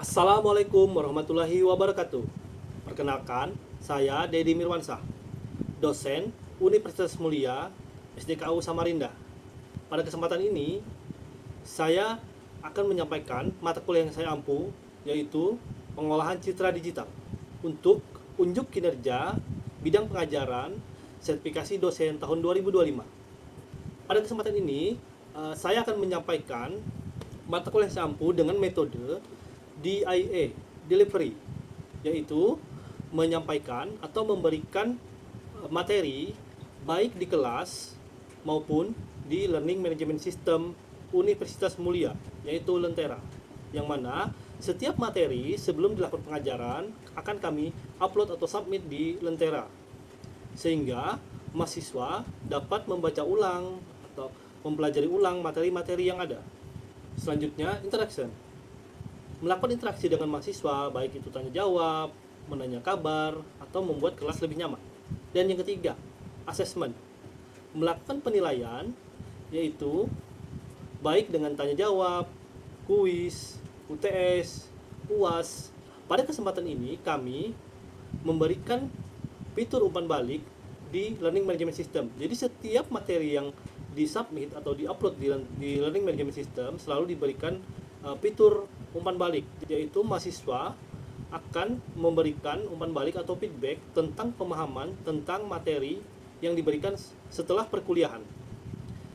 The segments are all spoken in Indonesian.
Assalamualaikum warahmatullahi wabarakatuh. Perkenalkan, saya Dedi Mirwansah, dosen Universitas Mulia SDKU Samarinda. Pada kesempatan ini, saya akan menyampaikan mata kuliah yang saya ampu, yaitu pengolahan citra digital untuk unjuk kinerja bidang pengajaran sertifikasi dosen tahun 2025. Pada kesempatan ini, saya akan menyampaikan mata kuliah yang saya ampu dengan metode DIA, delivery, yaitu menyampaikan atau memberikan materi baik di kelas maupun di Learning Management System Universitas Mulia, yaitu Lentera, yang mana setiap materi sebelum dilakukan pengajaran akan kami upload atau submit di Lentera, sehingga mahasiswa dapat membaca ulang atau mempelajari ulang materi-materi yang ada. Selanjutnya, interaction. Melakukan interaksi dengan mahasiswa, baik itu tanya jawab, menanya kabar, atau membuat kelas lebih nyaman. Dan yang ketiga, assessment. Melakukan penilaian, yaitu baik dengan tanya jawab, kuis, UTS, UAS. Pada kesempatan ini kami memberikan fitur umpan balik di Learning Management System. Jadi setiap materi yang disubmit atau diupload di Learning Management System selalu diberikan fitur umpan balik, yaitu mahasiswa akan memberikan umpan balik atau feedback tentang pemahaman tentang materi yang diberikan setelah perkuliahan.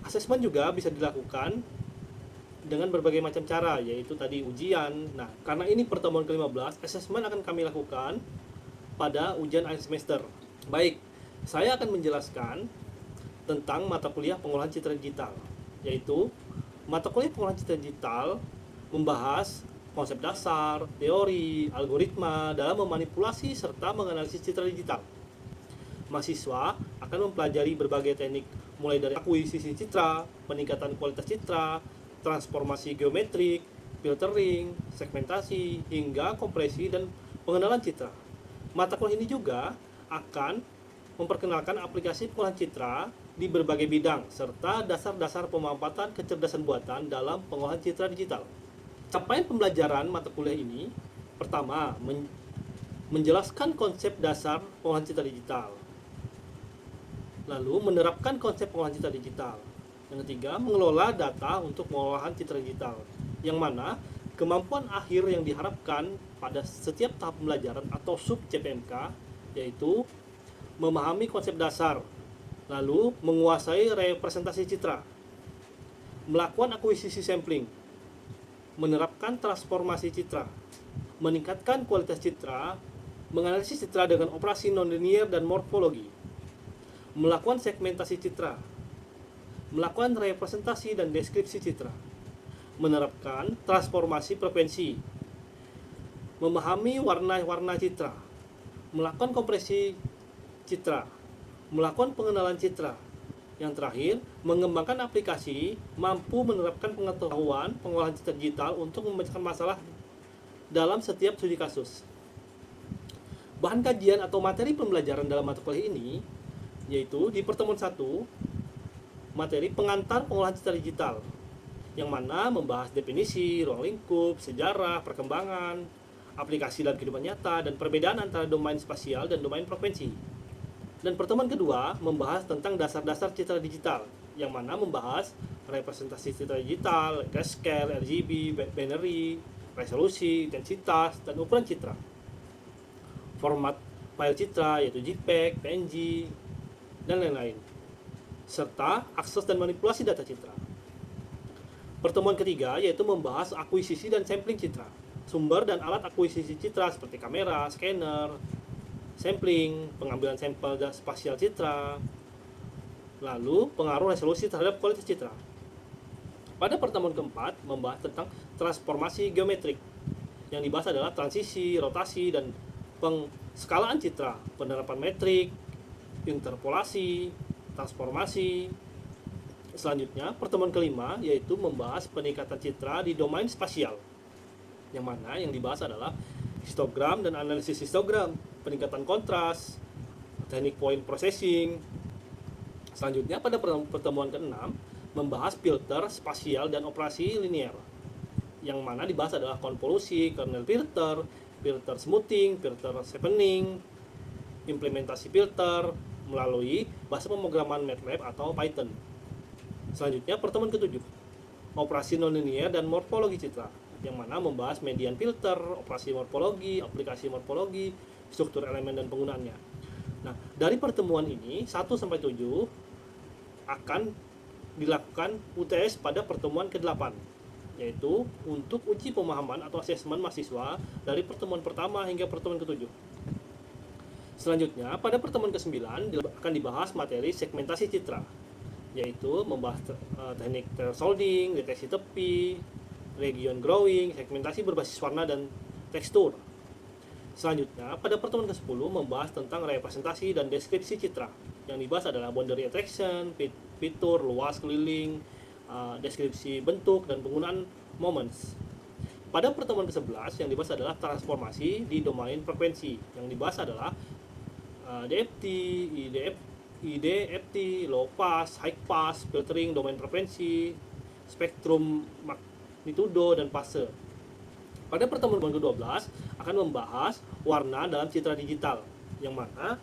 Asesmen juga bisa dilakukan dengan berbagai macam cara, yaitu tadi ujian. Nah, karena ini pertemuan ke-15, asesmen akan kami lakukan pada ujian akhir semester. Baik, saya akan menjelaskan tentang mata kuliah pengolahan citra digital, yaitu mata kuliah pengolahan citra digital membahas konsep dasar, teori, algoritma dalam memanipulasi serta menganalisis citra digital. Mahasiswa akan mempelajari berbagai teknik mulai dari akuisisi citra, peningkatan kualitas citra, transformasi geometrik, filtering, segmentasi, hingga kompresi dan pengenalan citra. Mata kuliah ini juga akan memperkenalkan aplikasi pengolahan citra di berbagai bidang serta dasar-dasar pemanfaatan kecerdasan buatan dalam pengolahan citra digital. Capaian pembelajaran mata kuliah ini, pertama, menjelaskan konsep dasar pengolahan citra digital. Lalu, menerapkan konsep pengolahan citra digital. Yang ketiga, mengelola data untuk pengolahan citra digital. Yang mana, kemampuan akhir yang diharapkan pada setiap tahap pembelajaran atau sub CPMK, yaitu memahami konsep dasar, lalu menguasai representasi citra, melakukan akuisisi sampling, menerapkan transformasi citra, meningkatkan kualitas citra, menganalisis citra dengan operasi nonlinear dan morfologi, melakukan segmentasi citra, melakukan representasi dan deskripsi citra, menerapkan transformasi frekuensi, memahami warna-warna citra, melakukan kompresi citra, melakukan pengenalan citra. Yang terakhir, mengembangkan aplikasi mampu menerapkan pengetahuan pengolahan citra digital untuk memecahkan masalah dalam setiap studi kasus. Bahan kajian atau materi pembelajaran dalam mata kuliah ini yaitu di pertemuan 1, materi pengantar pengolahan citra digital, yang mana membahas definisi, ruang lingkup, sejarah, perkembangan, aplikasi dalam kehidupan nyata, dan perbedaan antara domain spasial dan domain frekuensi. Dan pertemuan kedua membahas tentang dasar-dasar citra digital, yang mana membahas representasi citra digital, grayscale, RGB, binary, resolusi, intensitas, dan ukuran citra. Format file citra yaitu JPEG, PNG, dan lain-lain. Serta akses dan manipulasi data citra. Pertemuan ketiga yaitu membahas akuisisi dan sampling citra. Sumber dan alat akuisisi citra seperti kamera, scanner, sampling, pengambilan sampel dan spasial citra, lalu pengaruh resolusi terhadap kualitas citra. Pada pertemuan keempat membahas tentang transformasi geometrik. Yang dibahas adalah transisi, rotasi, dan pengskalaan citra, penerapan metrik, interpolasi, transformasi. Selanjutnya, pertemuan kelima yaitu membahas peningkatan citra di domain spasial. Yang mana yang dibahas adalah histogram dan analisis histogram, peningkatan kontras, teknik point processing. Selanjutnya pada pertemuan ke-6 membahas filter, spasial, dan operasi linear. yang mana dibahas adalah konvolusi, kernel filter, filter smoothing, filter cheapening, implementasi filter melalui bahasa pemrograman MATLAB atau Python. Selanjutnya pertemuan ketujuh, operasi nonlinear dan morfologi citra, yang mana membahas median filter, operasi morfologi, aplikasi morfologi, struktur elemen dan penggunaannya. Nah, dari pertemuan ini 1 sampai 7 akan dilakukan UTS pada pertemuan ke-8, yaitu untuk uji pemahaman atau asesmen mahasiswa dari pertemuan pertama hingga pertemuan ke-7. Selanjutnya, pada pertemuan ke-9 akan dibahas materi segmentasi citra, yaitu membahas teknik thresholding, deteksi tepi, region growing, segmentasi berbasis warna dan tekstur. Selanjutnya, pada pertemuan ke-10 membahas tentang representasi dan deskripsi citra. Yang dibahas adalah boundary attraction, fitur, luas keliling, deskripsi bentuk, dan penggunaan moments. Pada pertemuan ke-11 yang dibahas adalah transformasi di domain frekuensi. Yang dibahas adalah DFT, IDFT, low pass, high pass, filtering, domain frekuensi, spektrum magnitudo, dan fase. Pada pertemuan ke-12 akan membahas warna dalam citra digital, yang mana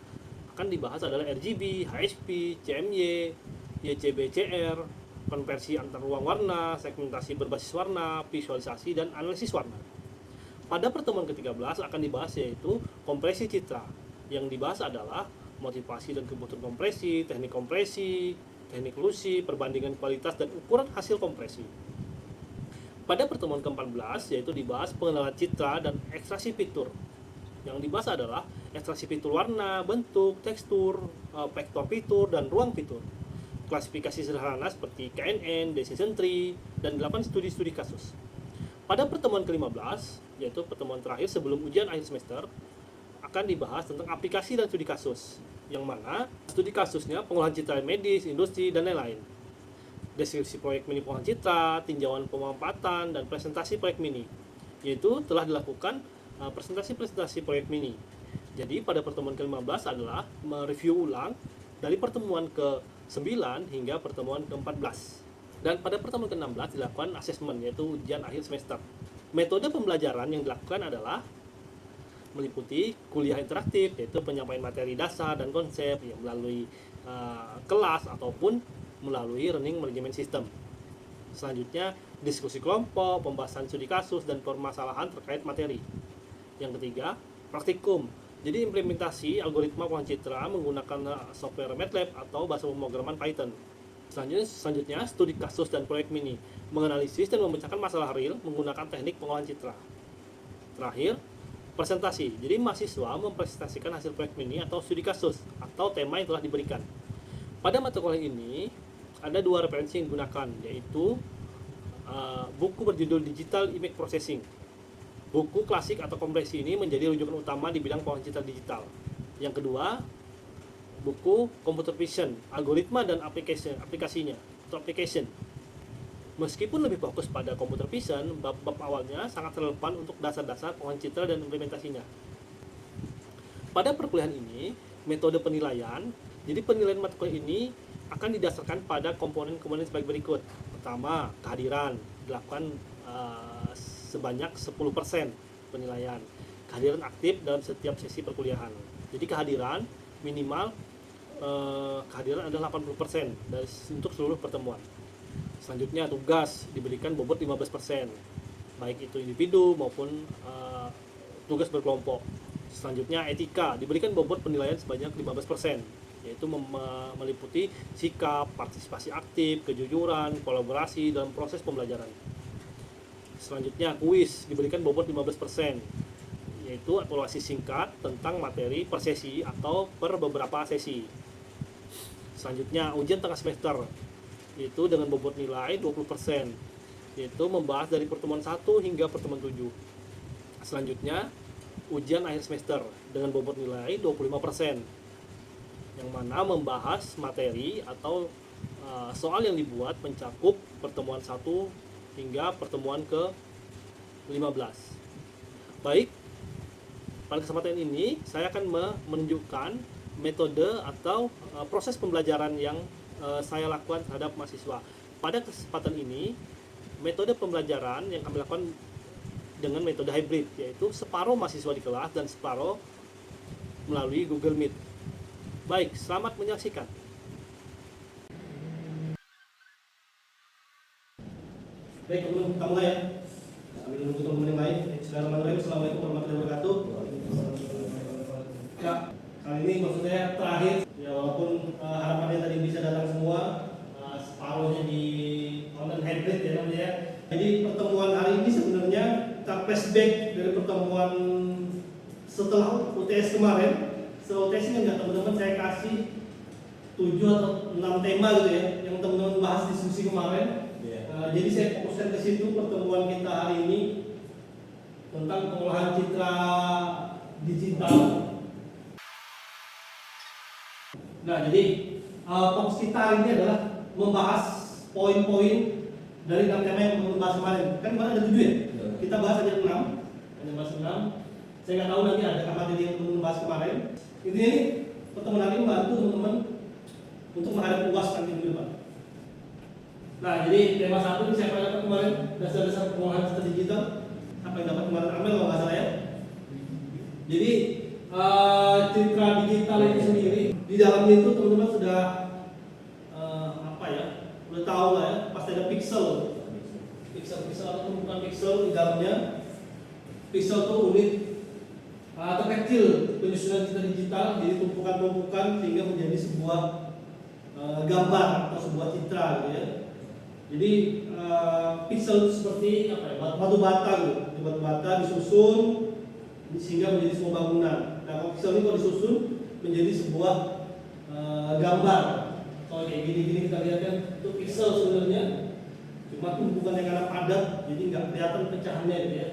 akan dibahas adalah RGB, HSP, CMY, YCBCR, konversi antar ruang warna, segmentasi berbasis warna, visualisasi, dan analisis warna. Pada pertemuan ke-13 akan dibahas yaitu kompresi citra. Yang dibahas adalah motivasi dan kebutuhan kompresi, teknik ilusi, perbandingan kualitas dan ukuran hasil kompresi. Pada pertemuan ke-14 yaitu dibahas pengenalan citra dan ekstraksi fitur. Yang dibahas adalah ekstraksi fitur warna, bentuk, tekstur, vektor fitur, dan ruang fitur. Klasifikasi sederhana seperti KNN, decision tree, dan 8 studi kasus. Pada pertemuan ke-15 yaitu pertemuan terakhir sebelum ujian akhir semester akan dibahas tentang aplikasi dan studi kasus, yang mana studi kasusnya pengolahan citra medis, industri, dan lain-lain. Deskripsi proyek mini pengolahan citra, tinjauan pemanfaatan, dan presentasi proyek mini, yaitu telah dilakukan presentasi proyek mini. Jadi pada pertemuan ke-15 adalah mereview ulang dari pertemuan ke-9 hingga pertemuan ke-14. Dan pada pertemuan ke-16 dilakukan asesmen, yaitu ujian akhir semester. Metode pembelajaran yang dilakukan adalah meliputi kuliah interaktif, yaitu penyampaian materi dasar dan konsep yang melalui kelas ataupun melalui learning management system. Selanjutnya, diskusi kelompok, pembahasan studi kasus, dan permasalahan terkait materi. Yang ketiga, praktikum. Jadi implementasi algoritma pengolahan citra menggunakan software MATLAB atau bahasa pemrograman Python. Selanjutnya, studi kasus dan proyek mini, menganalisis dan memecahkan masalah real menggunakan teknik pengolahan citra. Terakhir, presentasi. Jadi mahasiswa mempresentasikan hasil proyek mini atau studi kasus atau tema yang telah diberikan. Pada mata kuliah ini ada 2 referensi yang digunakan, yaitu buku berjudul Digital Image Processing. Buku klasik atau kompresi ini menjadi rujukan utama di bidang pengolahan citra digital. Yang kedua, buku Computer Vision, algoritma dan aplikasinya atau application. Meskipun lebih fokus pada computer vision, bab-bab awalnya sangat relevan untuk dasar-dasar pengolahan citra dan implementasinya. Pada perkuliahan ini, metode penilaian, jadi penilaian mata kuliah ini akan didasarkan pada komponen-komponen sebagai berikut. Pertama, kehadiran, dilakukan sebanyak 10% penilaian. Kehadiran aktif dalam setiap sesi perkuliahan. Jadi kehadiran minimal kehadiran adalah 80% untuk seluruh pertemuan. Selanjutnya, tugas diberikan bobot 15%, baik itu individu maupun tugas berkelompok. Selanjutnya, etika diberikan bobot penilaian sebanyak 15%, yaitu meliputi sikap, partisipasi aktif, kejujuran, kolaborasi dalam proses pembelajaran. Selanjutnya, kuis diberikan bobot 15%, yaitu evaluasi singkat tentang materi per sesi atau per beberapa sesi. Selanjutnya, ujian tengah semester, yaitu dengan bobot nilai 20%, yaitu membahas dari pertemuan 1 hingga pertemuan 7. Selanjutnya, ujian akhir semester dengan bobot nilai 25%, yang mana membahas materi atau soal yang dibuat mencakup pertemuan 1 hingga pertemuan ke-15. Baik, pada kesempatan ini saya akan menunjukkan metode atau proses pembelajaran yang saya lakukan terhadap mahasiswa. Pada kesempatan ini metode pembelajaran yang kami lakukan dengan metode hybrid, yaitu separuh mahasiswa di kelas dan separuh melalui Google Meet. Baik, selamat menyaksikan. Baik, teman-teman, kita mulai ya. Sambil menunggu teman-teman yang lain. Bismillahirrahmanirrahim. Assalamualaikum warahmatullahi wabarakatuh. Ya, kali ini maksudnya terakhir. Ya, walaupun harapannya tadi bisa datang semua, separuhnya di online hybrid ya namanya ya. Jadi pertemuan hari ini sebenarnya kita flashback dari pertemuan setelah UTS kemarin. Setelah UTS ini enggak teman-teman, saya kasih 7 atau 6 tema gitu ya yang teman-teman bahas diskusi kemarin. Jadi saya fokuskan ke situ pertemuan kita hari ini tentang pengolahan citra digital. Nah, jadi fokus kita hari ini adalah membahas poin-poin dari 6 tema yang teman-teman bahas kemarin. Kan kemarin ada 7 ya? Kita bahas aja 6. Hanya bahas 6. Saya nggak tahu nanti ada materi yang teman-teman bahas kemarin. Intinya ini pertemuan hari ini membantu teman-teman untuk menghadapi UAS nanti di depan. Nah, jadi tema 1 ini saya dapat kemarin, dasar-dasar pengolahan citra digital. Apa yang dapat kemarin Amel kalau nggak salah ya. Jadi citra digital itu sendiri di dalamnya itu teman-teman sudah udah tahu lah ya, pasti ada pixel atau bukan pixel di dalamnya. Pixel itu unit terkecil penyusunan citra digital, jadi tumpukan-tumpukan sehingga menjadi sebuah gambar atau sebuah citra gitu ya. Jadi pixel seperti apa ya, batu bata gitu, batu bata disusun sehingga menjadi sebuah bangunan. Nah, kalau pixel ini kalau disusun menjadi sebuah gambar. Kalau kayak gini-gini kita lihat kan itu pixel sebenarnya, cuma tumpukan yang karena padat, jadi nggak kelihatan pecahannya gitu ya.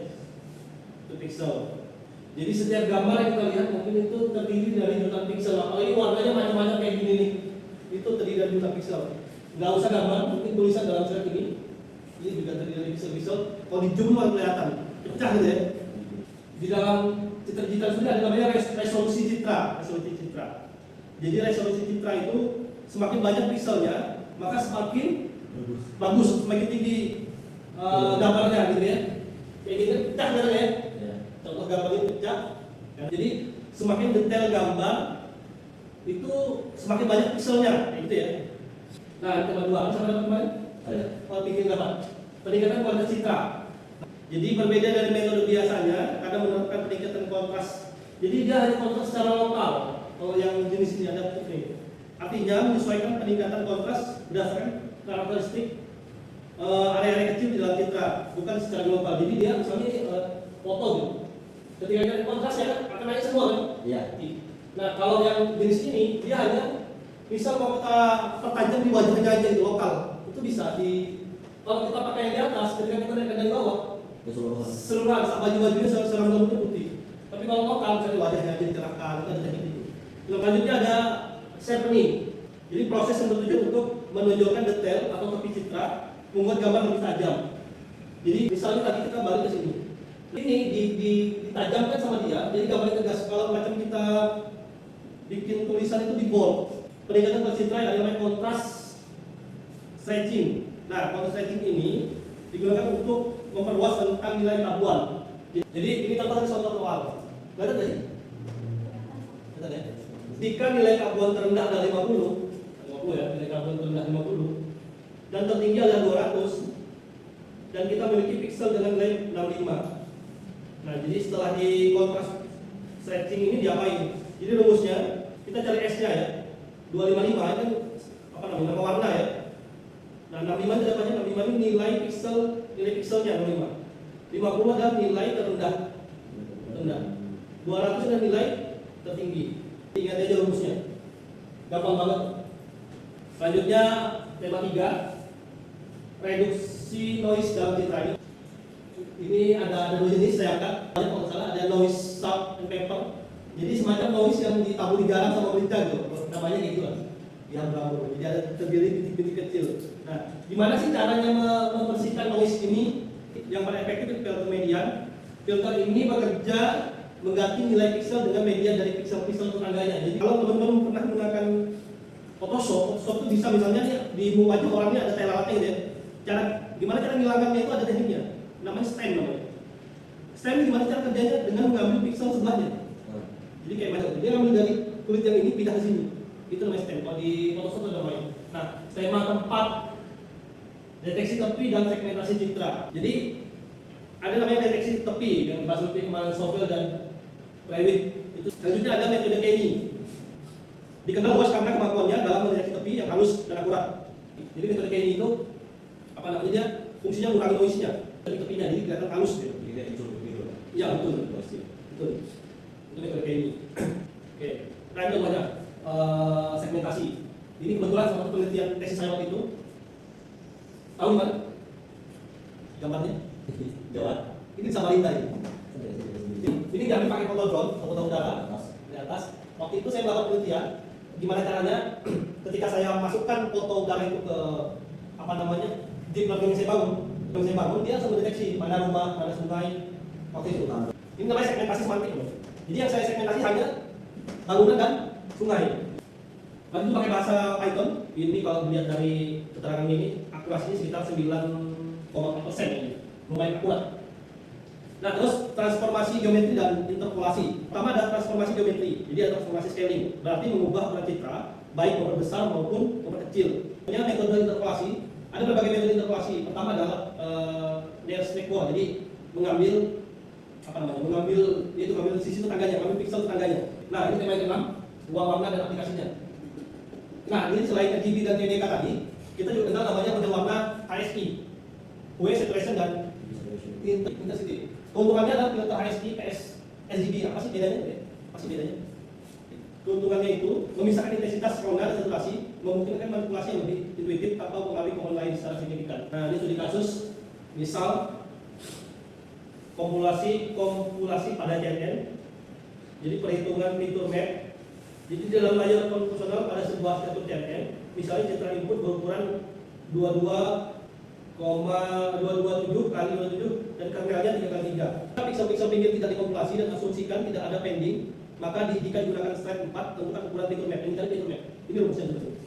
Itu pixel. Jadi setiap gambar yang kita lihat mungkin itu terdiri dari jutaan pixel. Apalagi warnanya macam-macam kayak gini nih, itu terdiri dari jutaan pixel. Nggak usah gambar, mungkin tulisan dalam surat ini juga terdiri dari pixel-pixel. Kalau di zoom malah kelihatan pecah gitu ya. Di dalam citra digital sendiri ada namanya resolusi citra. Jadi resolusi citra itu semakin banyak pixelnya, maka semakin bagus, semakin tinggi gambarnya gitu ya. Kayak gini pecah gitu ya. Contoh gambar ini pecah. Jadi semakin detail gambar itu semakin banyak pixelnya, gitu ya. Nah, yang kedua, sama teman-teman, bikin apa? Peningkatan kualitas citra. Jadi berbeda dari metode biasanya, karena menerapkan peningkatan kontras. Jadi dia hanya kontras secara lokal. Kalau yang jenis ini ada putih. Artinya menyesuaikan peningkatan kontras berdasarkan karakteristik area-area kecil di dalam citra, bukan secara global. Jadi dia misalnya foto gitu. Ketika ada kontras ya akan naik semua kan? Iya. Nah, kalau yang jenis ini dia hanya misal mau kita pertajam di wajahnya aja di lokal, itu bisa di. Kalau kita pakai yang di atas, ketika kita naik dari bawah, keseluruhan baju-bajunya serang putih. Tapi kalau lokal, misalnya wajahnya aja dicerahkan, itu ada teknik itu. Selanjutnya ada sharpening. Jadi proses yang bertujuan untuk menonjolkan detail atau tepi citra, membuat gambar lebih tajam. Jadi misalnya tadi kita balik ke sini, ini ditajamkan sama dia, jadi gambarnya tegas. Kalau macam kita bikin tulisan itu di bold, peningkatan kualitas citra yang namanya kontras stretching. Nah, kontras stretching ini digunakan untuk memperluas tentang nilai tabuhan. Jadi ini contoh contoh awal. Ada tadi? Ada ya? Jika nilai tabuhan terendah adalah 50 ya, nilai tabuhan terendah 50 dan tertinggi adalah 200, dan kita memiliki pixel dengan nilai 65. Nah, jadi setelah di kontras stretching ini diapain? Jadi rumusnya kita cari S-nya ya. 255 itu apa namanya? Nama warna ya. Nah, 65 itu dapatnya 65 ini nilai pixelnya 65. 50 adalah nilai terendah. 200 adalah nilai tertinggi. Ingat aja rumusnya. Gampang banget. Selanjutnya tema 3, reduksi noise dalam citra ini. Ini ada 2 jenis saya angkat. Kalau nggak salah ada noise salt and pepper. Jadi semacam noise yang ditabur di garam sama merica gitu. Namanya gitu lah. Yang berambut. Jadi ada terdiri bintik-bintik kecil. Nah, gimana sih caranya membersihkan noise ini? Yang paling efektif itu filter median. Filter ini bekerja mengganti nilai pixel dengan median dari pixel-pixel tetangganya. Jadi kalau teman-teman pernah menggunakan Photoshop itu bisa misalnya di muka wajah orangnya ada tai lalatnya gitu ya. Gimana cara menghilangkannya itu ada tekniknya, namanya stem namanya. Stem ini gimana cara kerjanya? Dengan mengambil pixel sebelahnya. Jadi kayak macam dia ngambil dari kulit yang ini pindah ke sini, itu namanya stem. Kalau di Photoshop ada namanya. Nah, skema tempat deteksi tepi dan segmentasi citra. Jadi ada namanya deteksi tepi yang dibahas lebih kemarin Sovel dan Lewit. Itu selanjutnya ada metode Kenny. Dikenal luas karena kemampuannya dalam mendeteksi tepi yang halus dan akurat. Jadi metode Kenny itu apa namanya? Dia fungsinya mengurangi noise-nya dari tepinya, jadi kelihatan halus gitu. Iya betul. Betul. Itu metode Kenny. Oke. Nah itu banyak segmentasi. Ini kebetulan salah satu penelitian tesis saya waktu itu. Tahu nggak gambarnya? Jawab. Ini Samarinda ini. Ini diambil pakai foto drone, foto udara di atas. Waktu itu saya melakukan penelitian gimana caranya ketika saya masukkan foto udara itu ke apa namanya deep learning yang saya bangun, dia langsung mendeteksi mana rumah, mana sungai. Waktu itu. Ini namanya segmentasi semantik. Jadi yang saya segmentasi hanya bangunan dan sungai. Lalu itu pakai bahasa Python. Ini kalau dilihat dari keterangan ini akurasinya sekitar 9,4% ini. Lumayan akurat. Nah terus transformasi geometri dan interpolasi. Pertama ada transformasi geometri, jadi ada transformasi scaling, berarti mengubah ukuran citra baik memperbesar maupun memperkecil. Punya metode interpolasi, ada berbagai metode interpolasi. Pertama adalah Nair-Snake-Wall, jadi mengambil sisi tetangganya, mengambil pixel tetangganya. Nah ini tema yang ke-6, ruang warna dan aplikasinya. Nah ini selain RGB dan TDK tadi, kita juga kenal namanya model warna HSI, Hue, Saturation dan Intensity. Keuntungannya adalah filter HSI, RGB. Apa sih bedanya? Keuntungannya itu memisahkan intensitas warna dan saturasi, memungkinkan manipulasi yang lebih intuitif tanpa mempengaruhi komponen lain secara signifikan. Nah ini studi kasus, misal kompulasi pada CNN. Jadi perhitungan fitur map. Jadi dalam layar konvensional pada sebuah fitur CNN, misalnya citra input berukuran 22,227 kali 27 dan kernelnya 3x3. Pixel-pixel pinggir tidak dikompilasi dan asumsikan tidak ada pending, maka jika digunakan slide 4 tentukan ukuran fitur map. Ini cari fitur map. Ini rumusnya sebetulnya.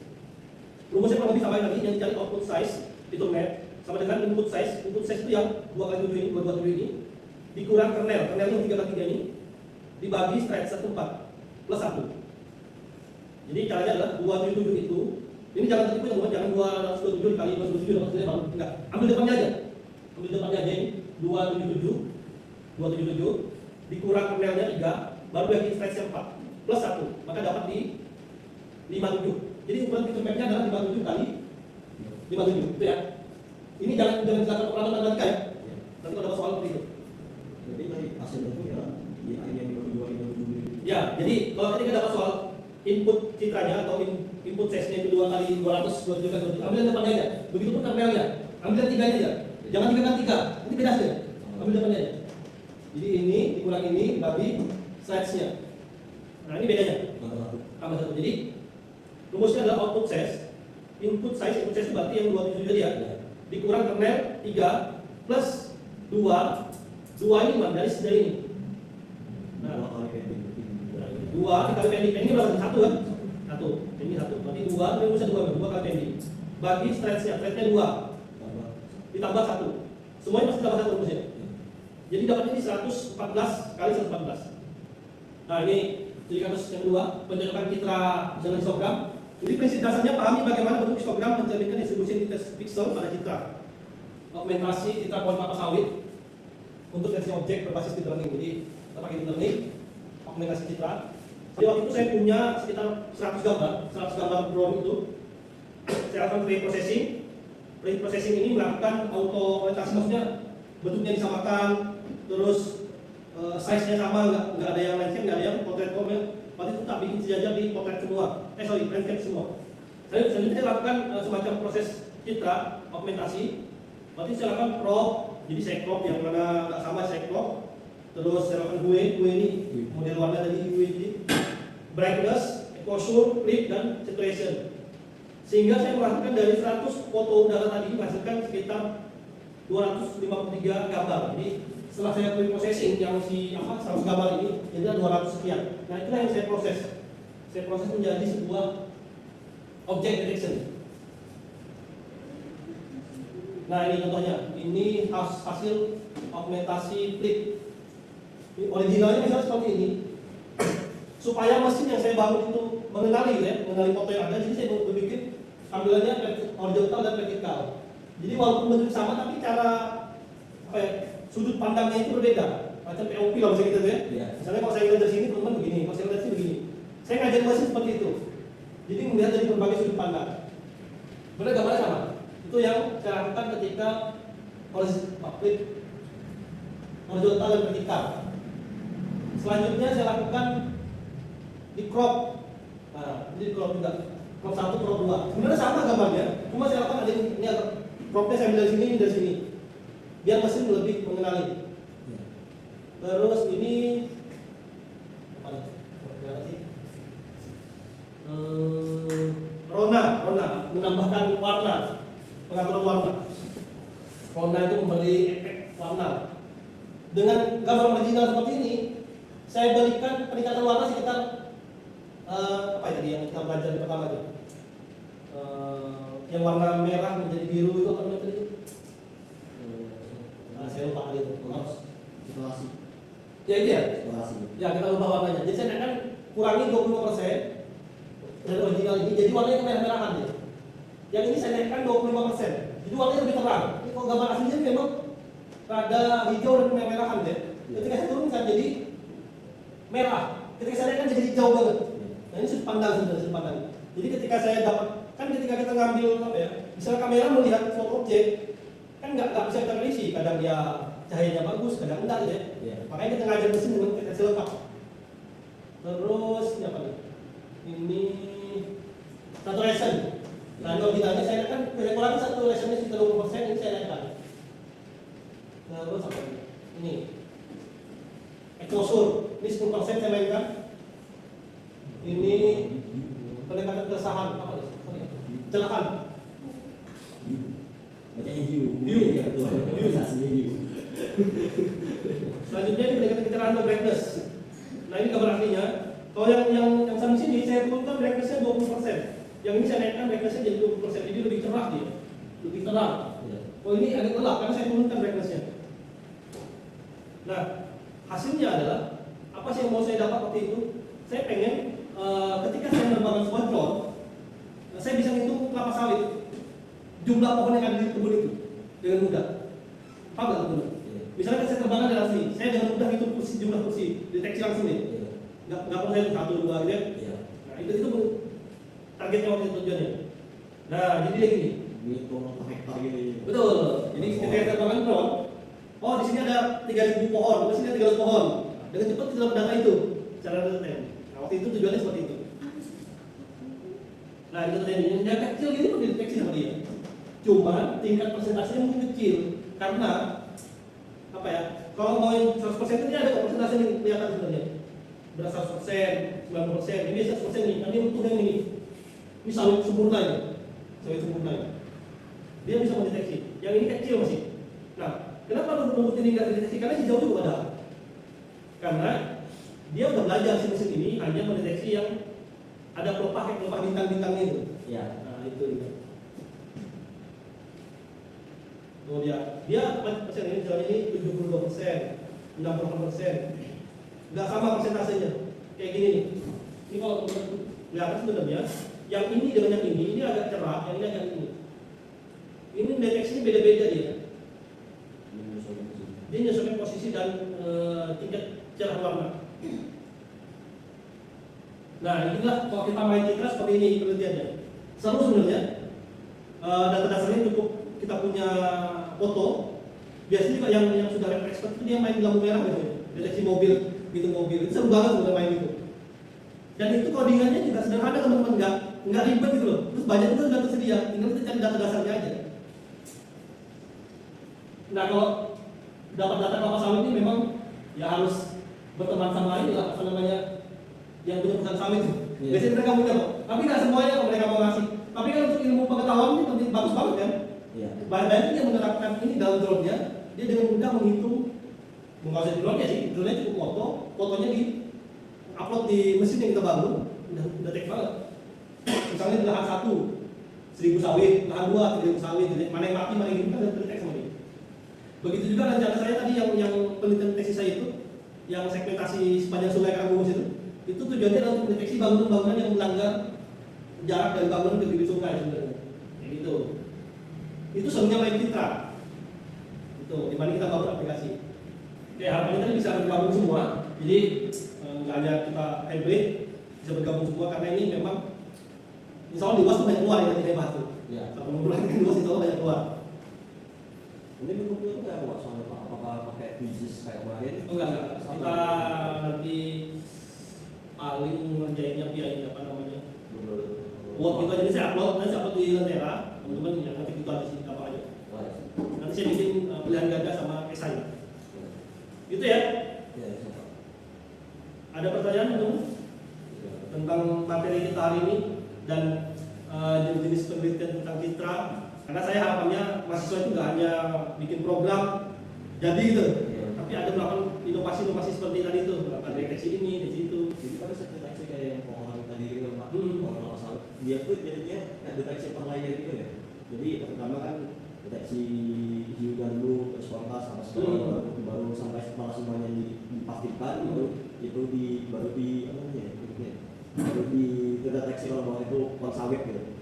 Rumusnya kurang lebih sama lagi, yang dicari output size fitur map sama dengan input size. Input size itu yang 2x7 ini, 227 ini dikurang kernelnya yang 3x3 ini dibagi slide 14 plus 1. Jadi caranya adalah 277 itu, ini jangan tertipu teman-teman, jangan 227 dikali 227 enggak, ambil depannya aja ini 277 dikurang kernelnya 3, baru bagi stretch 4 plus 1, maka dapat di 57. Jadi ukuran fitur mapnya adalah 57 kali 57, itu ya. Ini jangan dilakukan operator matematika ya. Nanti kalau dapat soal seperti itu. Jadi tadi hasilnya yang 257. Ya, jadi kalau ketika dapat soal input citranya atau input size-nya itu 2 kali 200, 27 kali 27, ambil depannya aja. Begitupun kernelnya, ambil tiganya aja. Jangan 3 kali 3, ini beda saja. Ambil depannya aja. Jadi ini dikurang ini dibagi size-nya. Nah ini bedanya. Tambah 1. Jadi rumusnya adalah output size, input size itu berarti yang 27 tadi ya. Dikurang kernel 3 plus 2 ini dari ini. Nah, 2 dikali pending, ini berapa? 1 kan? 1, ini 1, berarti 2, ini bisa 2 kali pending. Bagi stretch-nya 2 ditambah 1, semuanya pasti tambah 1 rumusnya. Jadi dapat ini 114 kali 114. Nah ini jadi kasus yang kedua, pencocokan citra dengan histogram. Jadi prinsip dasarnya pahami bagaimana bentuk histogram mencerminkan distribusi identitas pixel pada citra. Augmentasi citra pohon kelapa sawit untuk deteksi objek berbasis deep learning. Jadi kita pakai deep learning, augmentasi citra. Jadi waktu itu saya punya sekitar 100 gambar drone itu. Saya lakukan pre-processing. Pre-processing ini melakukan auto orientasi, maksudnya bentuknya disamakan, terus size-nya sama, nggak ada yang landscape, nggak ada yang portrait format. Waktu itu tak bikin sejajar di portrait semua, landscape semua. Selanjutnya saya lakukan semacam proses citra augmentasi. Waktu itu saya lakukan crop, jadi saya crop yang mana nggak sama saya crop. Terus saya lakukan hue ini model warna dari hue ini, brightness, exposure, flip dan saturation. Sehingga saya melakukan dari 100 foto udara tadi menghasilkan sekitar 253 gambar. Jadi setelah saya pre-processing yang 100 gambar ini, jadi ada 200 sekian. Nah itulah yang saya proses. Saya proses menjadi sebuah object detection. Nah ini contohnya, ini hasil augmentasi flip. Originalnya misalnya seperti ini. Supaya mesin yang saya bangun itu mengenali ya, mengenali foto yang ada, jadi saya berpikir tampilannya horizontal dan vertikal. Jadi walaupun bentuk sama, tapi cara apa ya, sudut pandangnya itu berbeda. Macam POV lah misalnya gitu ya. Misalnya kalau saya lihat dari sini, teman-teman begini, kalau saya lihat dari sini begini. Saya ngajarin mesin seperti itu. Jadi melihat dari berbagai sudut pandang. Benar gambarnya sama. Itu yang saya lakukan ketika horizontal dan vertikal. Selanjutnya saya lakukan di crop. Nah, ini di crop juga. Crop 1, crop 2. Sebenarnya sama gambarnya, cuma saya lakukan ada ini cropnya saya ambil dari sini, ini dari sini. Biar mesin lebih mengenali. Terus ini apa sih? Rona, menambahkan warna, pengaturan warna. Rona itu memberi efek warna. Dengan gambar original seperti ini, saya berikan peningkatan warna sekitar apa ya tadi yang kita belajar di pertama itu, yang warna merah menjadi biru itu apa namanya tadi? Saya lupa kali itu. Situasi. Ya ini ya. Situasi. Ya kita ubah warnanya. Jadi saya akan kurangi 20% dari original ini, jadi warnanya kemerah-merahan ya. Yang ini saya naikkan 25%, jadi warnanya lebih terang. Ini kalau gambar aslinya memang rada hijau dan kemerah-merahan ya. Ketika saya turunkan jadi merah, ketika saya naikkan jadi hijau banget. Nah ini sudut pandang sebenarnya, sudut pandang. Jadi ketika saya dapat, kan ketika kita ngambil apa ya, misalnya kamera melihat suatu objek, kan nggak bisa kita prediksi, kadang dia cahayanya bagus, kadang enggak gitu ya. Makanya kita ngajar mesin dengan deteksi lengkap. Terus ini apa nih? Ini saturation. Nah, originalnya saya naikkan, kurang saturationnya sekitar 20%, ini saya naikkan. Terus apa ini? Ini exposure, ini 10% saya mainkan. Ini pendekatan keresahan, apa nih? Kecelakaan. Bacanya view. Selanjutnya ini pendekatan kecerahan atau brightness. Nah ini gambar aslinya. Kalau yang sama sini saya turunkan brightness-nya 20%. Yang ini saya naikkan brightness-nya jadi 20%. Jadi lebih cerah dia, lebih terang. Oh ini agak gelap karena saya turunkan brightness-nya. Nah hasilnya adalah apa sih yang mau saya dapat waktu itu? Saya pengen ketika saya menerbangkan sebuah drone, saya bisa menghitung kelapa sawit, jumlah pohon yang ada di kebun itu dengan mudah. Paham nggak teman-teman? Misalnya saya terbangkan dari sini, saya dengan mudah hitung jumlah kursi, deteksi langsung nih. Nggak perlu saya hitung 1, 2 gitu ya. Nah itu targetnya waktu itu tujuannya. Nah jadi dia gini. Hitung hektar gitu. Betul. Jadi ketika saya terbangkan drone, oh di sini ada 3.000 pohon, di sini ada 300 pohon. Dengan cepat kita dapat data itu secara real time. Nah waktu itu tujuannya seperti itu. Nah itu tadi yang kecil gini pun dideteksi sama dia. Cuma tingkat persentasenya mungkin kecil karena apa ya? Kalau mau yang 100% itu ada persentase yang kelihatan sebenarnya. Berasal 100%, 90%, ini 100% nih. Nanti untuk yang ini sawit sempurna ini, sawit sempurna ini. Dia bisa mendeteksi. Yang ini kecil masih. Nah, kenapa rumput ini nggak dideteksi? Karena hijau juga ada. Karena dia udah belajar si mesin ini hanya mendeteksi yang ada pelepah bintang-bintangnya itu. Ya. Nah itu dia. Oh dia persen ini misalnya ini 72%, 68%. Nggak sama persentasenya. Kayak gini nih. Ini kalau teman-teman lihat sebenarnya, yang ini dengan yang ini agak cerah, yang ini agak ini. Ini deteksinya beda-beda dia. Dia menyesuaikan posisi dan tingkat cerah warna. Nah inilah kalau kita main citra seperti ini penelitiannya. Seru sebenarnya. Data dasarnya cukup kita punya foto. Biasanya juga yang sudah level expert itu dia main lampu merah gitu, deteksi mobil, gitu mobil. Itu seru banget sebenarnya main itu. Dan itu codingannya juga sederhana teman-teman, nggak ribet gitu loh. Terus banyak itu sudah tersedia, tinggal kita cari data dasarnya aja. Nah kalau dapat data kelapa sawit ini memang ya harus berteman sama ini lah, apa namanya, yang punya perusahaan sawit. Biasanya mereka punya kok, tapi nggak semuanya kalau mereka mau ngasih. Tapi kan untuk ilmu pengetahuan ini penting, bagus banget kan. Banyak yang menerapkan ini dalam drone-nya, dia dengan mudah menghitung, nggak usah di drone-nya sih, drone-nya cukup fotonya di upload di mesin yang kita bangun, udah tek banget. Misalnya di lahan 1 1000 sawit, lahan 2, 3000 sawit, mana yang mati, mana yang hidup kan ada teks sama dia. Begitu juga rencana saya tadi yang penelitian tesis saya itu, yang segmentasi sepanjang Sungai Karanggubung itu tujuannya adalah untuk mendeteksi bangunan-bangunan yang melanggar jarak dari bangunan ke bibir sungai sebenarnya. Kayak gitu. Itu sebenarnya main citra. Itu dibanding kita bangun aplikasi. Oke, harapannya tadi bisa bergabung semua. Jadi nggak hanya kita hybrid, bisa bergabung semua karena ini memang insya Allah di UAS tuh banyak keluar yang nanti saya bahas tuh. Ya. Kalau mulai di UAS insya Allah banyak keluar. Ini bentuknya itu kayak apa soalnya Pak? Apakah pakai business kayak kemarin? Enggak. Kita nanti paling ngerjainnya via ini apa namanya? Word gitu aja. Jadi saya upload, nanti saya upload di Lentera. Teman-teman ya nanti gitu aja sih, apa aja. Nanti saya bikin pilihan gagah sama esai. Gitu ya. Ya, siapa? Ada pertanyaan teman tentang materi kita hari ini dan jenis penelitian tentang citra? Karena saya harapannya mahasiswa itu nggak hanya bikin program jadi gitu, tapi ada melakukan inovasi-inovasi seperti tadi itu, melakukan deteksi ini, deteksi itu. Jadi kan deteksi kayak yang orang tadi itu Pak, kalau nggak salah, dia tuh jadinya kayak deteksi per layer gitu ya. Jadi pertama kan deteksi hiu dan lu, spontan sama segala, baru sampai setelah semuanya dipastikan, itu baru di apa namanya? Baru dideteksi kalau bahwa itu konsawit gitu.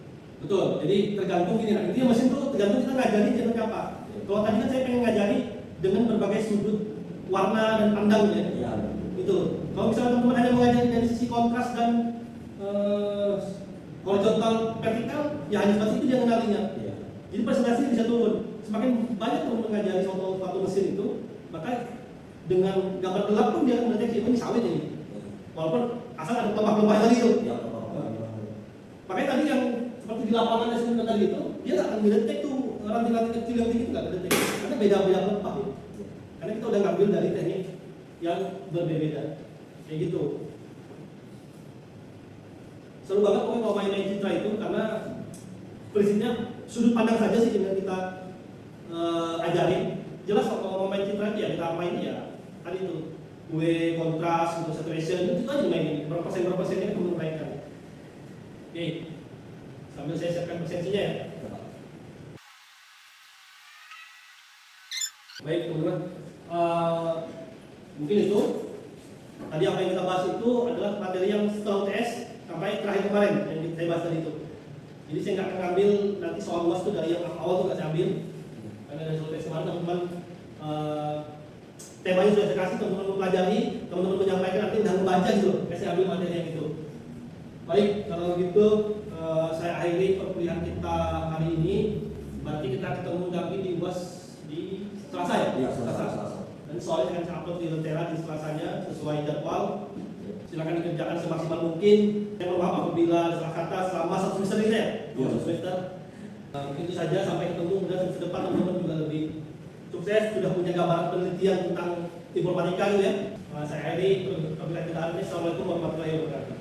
Betul, jadi tergantung gini, nah intinya mesin tuh tergantung kita ngajari dengan apa. Kalau tadi kan saya pengen ngajari dengan berbagai sudut warna dan pandang ya. Iya. Itu. Kalau misalnya teman-teman hanya mengajari dari sisi kontras dan horizontal vertikal, ya hanya seperti itu dia mengenalinya. Iya. Jadi presentasi bisa turun. Semakin banyak teman mengajari suatu mesin itu, maka dengan gambar gelap pun dia akan mendeteksi ini sawit ini. Walaupun asal ada pelumpah-pelumpah tadi itu. Iya. Makanya tadi yang seperti di lapangan yang sebelumnya tadi itu, dia nggak akan mendetek tuh ranting-ranting kecil yang tinggi nggak mendetek, karena beda-beda pelumpah. Karena kita udah ngambil dari teknik yang berbeda, kayak gitu. Seru banget pokoknya kalau main citra itu karena prinsipnya sudut pandang saja sih yang kita ajarin. Jelas kalau mau main citra ya kita main ya tadi itu gue kontras, untuk saturation itu aja mainin berapa persennya kita memainkan. Oke, sambil saya siapkan presensinya ya. Baik teman-teman, mungkin itu tadi apa yang kita bahas itu adalah materi yang setelah UTS sampai terakhir kemarin yang saya bahas tadi itu. Jadi saya nggak akan ambil nanti soal luas itu dari yang awal tuh nggak saya ambil karena dari UTS kemarin teman-teman temanya sudah saya kasih, teman-teman mempelajari, teman-teman menyampaikan nanti udah membaca gitu, saya ambil materi yang itu. Baik, kalau gitu saya akhiri perkuliahan kita hari ini. Berarti kita ketemu lagi di UAS di Selasa ya? Iya, Selasa. Dan soalnya akan saya upload di Lentera di Selasanya sesuai jadwal. Silakan dikerjakan semaksimal mungkin. Saya mohon maaf apabila ada salah kata selama 1 semester ini ya. 2 semester. Itu saja, sampai ketemu dan semester depan teman-teman juga lebih sukses, sudah punya gambaran penelitian tentang informatika gitu ya. Saya akhiri perkuliahan kita hari ini. Assalamualaikum warahmatullahi wabarakatuh.